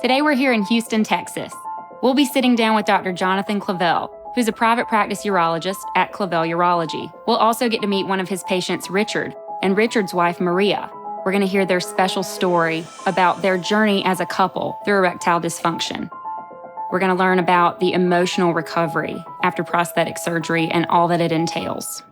Today we're here in Houston, Texas. We'll be sitting down with Dr. Jonathan Clavel, who's a private practice urologist at Clavel Urology. We'll also get to meet one of his patients, Richard, and Richard's wife, Maria. We're going to hear their special story about their journey as a couple through erectile dysfunction. We're going to learn about the emotional recovery after prosthetic surgery and all that it entails.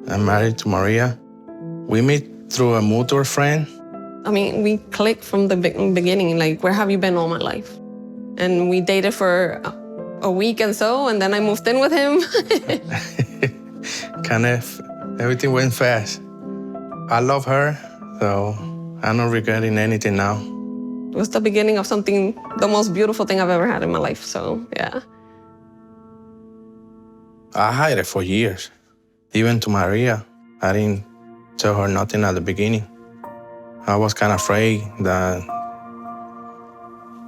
I'm married to Maria. We met through a mutual friend. I mean, we clicked from the beginning, like, where have you been all my life? And we dated for a week and so, and then I moved in with him. Everything went fast. I love her, so I'm not regretting anything now. It was the beginning of something, the most beautiful thing I've ever had in my life, so yeah. I hid it for years. Even to Maria, I didn't tell her nothing at the beginning. I was kind of afraid that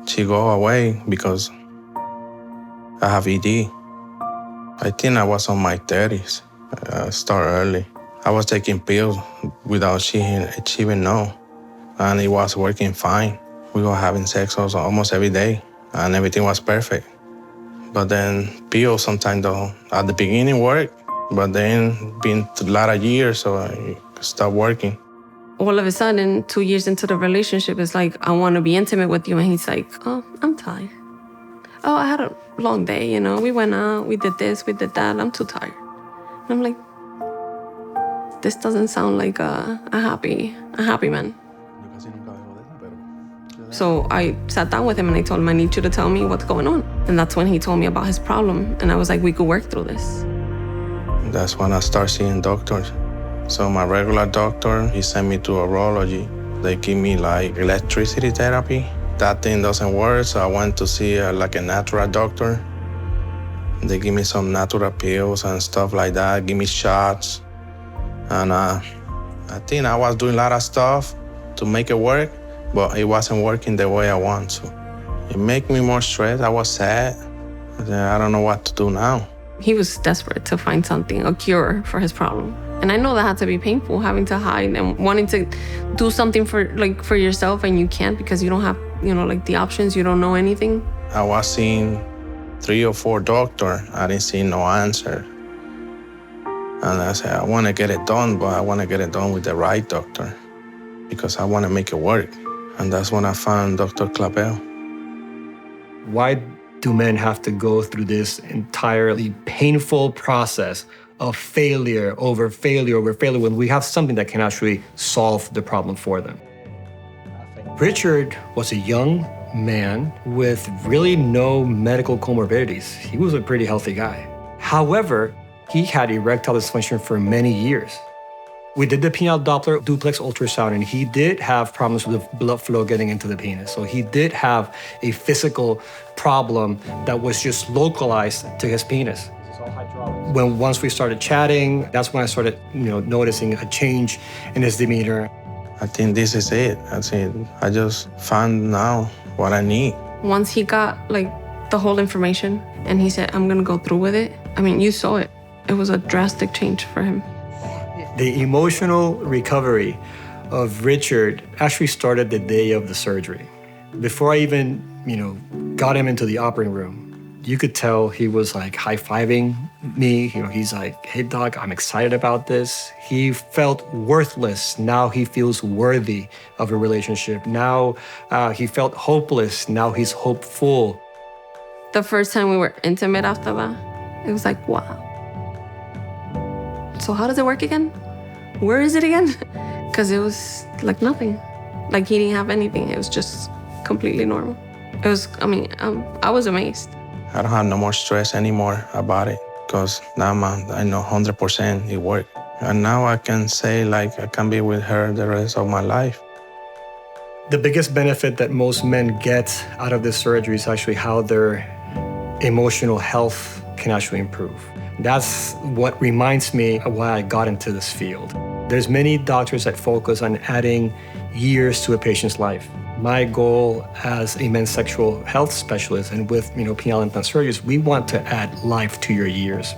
she'd go away because I have ED. I think I was on my 30s. I started early. I was taking pills without she even know, and it was working fine. We were having sex also almost every day, and everything was perfect. But then pills sometimes, though, at the beginning worked, but then been a lot of years, so I stopped working. All of a sudden, 2 years into the relationship, it's like, I want to be intimate with you. And he's like, oh, I'm tired. Oh, I had a long day, you know. We went out, we did this, we did that. I'm too tired. And I'm like, this doesn't sound like a happy man. So I sat down with him and I told him, I need you to tell me what's going on. And that's when he told me about his problem. And I was like, we could work through this. That's when I started seeing doctors. So my regular doctor, he sent me to urology. They give me like electricity therapy. That thing doesn't work, so I went to see like a natural doctor. They give me some natural pills and stuff like that, give me shots. And I think I was doing a lot of stuff to make it work, but it wasn't working the way I want to. It made me more stressed. I was sad. I don't know what to do now. He was desperate to find something, a cure for his problem. And I know that had to be painful, having to hide and wanting to do something for yourself, and you can't because you don't have, the options, you don't know anything. I was seeing 3 or 4 doctors. I didn't see no answer. And I said, I want to get it done, but I want to get it done with the right doctor because I want to make it work. And that's when I found Dr. Clavel. Why do men have to go through this entirely painful process of failure over failure when we have something that can actually solve the problem for them? Richard was a young man with really no medical comorbidities. He was a pretty healthy guy. However, he had erectile dysfunction for many years. We did the penile Doppler duplex ultrasound, and he did have problems with the blood flow getting into the penis. So he did have a physical problem that was just localized to his penis. Once we started chatting, that's when I started, noticing a change in his demeanor. I think this is it. I just found now what I need. Once he got the whole information and he said, I'm gonna go through with it. I mean, you saw it. It was a drastic change for him. The emotional recovery of Richard actually started the day of the surgery. Before I even, got him into the operating room, you could tell he was high-fiving me. He's like, hey, doc, I'm excited about this. He felt worthless. Now he feels worthy of a relationship. Now he felt hopeless. Now he's hopeful. The first time we were intimate after that, it was like, wow. So how does it work again? Where is it again? Because it was like nothing. Like he didn't have anything. It was just completely normal. It was, I was amazed. I don't have no more stress anymore about it because now I know 100% it worked. And now I can say I can be with her the rest of my life. The biggest benefit that most men get out of this surgery is actually how their emotional health can actually improve. That's what reminds me of why I got into this field. There's many doctors that focus on adding years to a patient's life. My goal as a men's sexual health specialist and with penile implant surgeries, we want to add life to your years.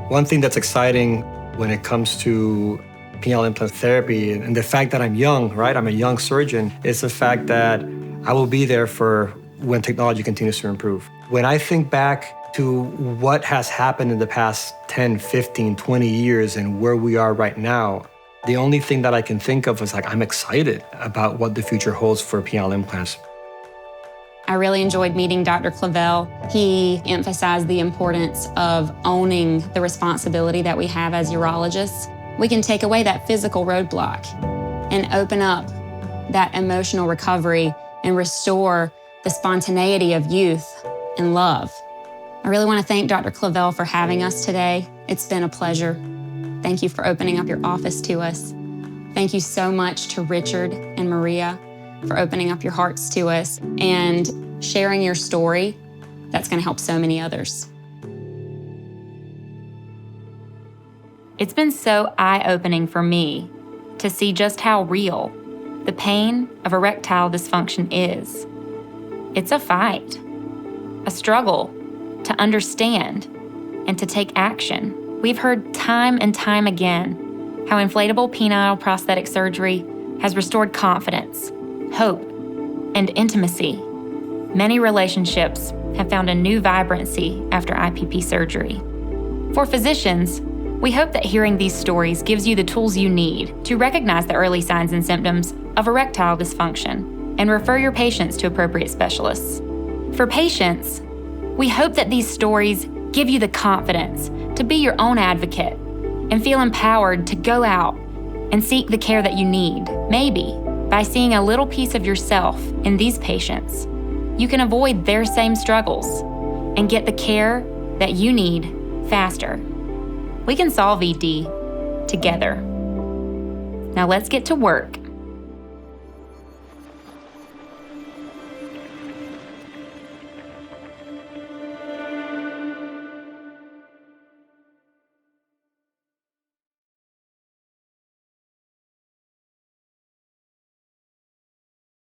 One thing that's exciting when it comes to penile implant therapy and the fact that I'm young, right? I'm a young surgeon, is the fact that I will be there for when technology continues to improve. When I think back to what has happened in the past 10, 15, 20 years and where we are right now, the only thing that I can think of is I'm excited about what the future holds for penile implants. I really enjoyed meeting Dr. Clavel. He emphasized the importance of owning the responsibility that we have as urologists. We can take away that physical roadblock and open up that emotional recovery and restore the spontaneity of youth and love. I really want to thank Dr. Clavel for having us today. It's been a pleasure. Thank you for opening up your office to us. Thank you so much to Richard and Maria for opening up your hearts to us and sharing your story. That's going to help so many others. It's been so eye-opening for me to see just how real the pain of erectile dysfunction is. It's a fight, a struggle to understand and to take action. We've heard time and time again how inflatable penile prosthetic surgery has restored confidence, hope, and intimacy. Many relationships have found a new vibrancy after IPP surgery. For physicians, we hope that hearing these stories gives you the tools you need to recognize the early signs and symptoms of erectile dysfunction and refer your patients to appropriate specialists. For patients, we hope that these stories give you the confidence to be your own advocate and feel empowered to go out and seek the care that you need. Maybe by seeing a little piece of yourself in these patients, you can avoid their same struggles and get the care that you need faster. We can solve ED together. Now let's get to work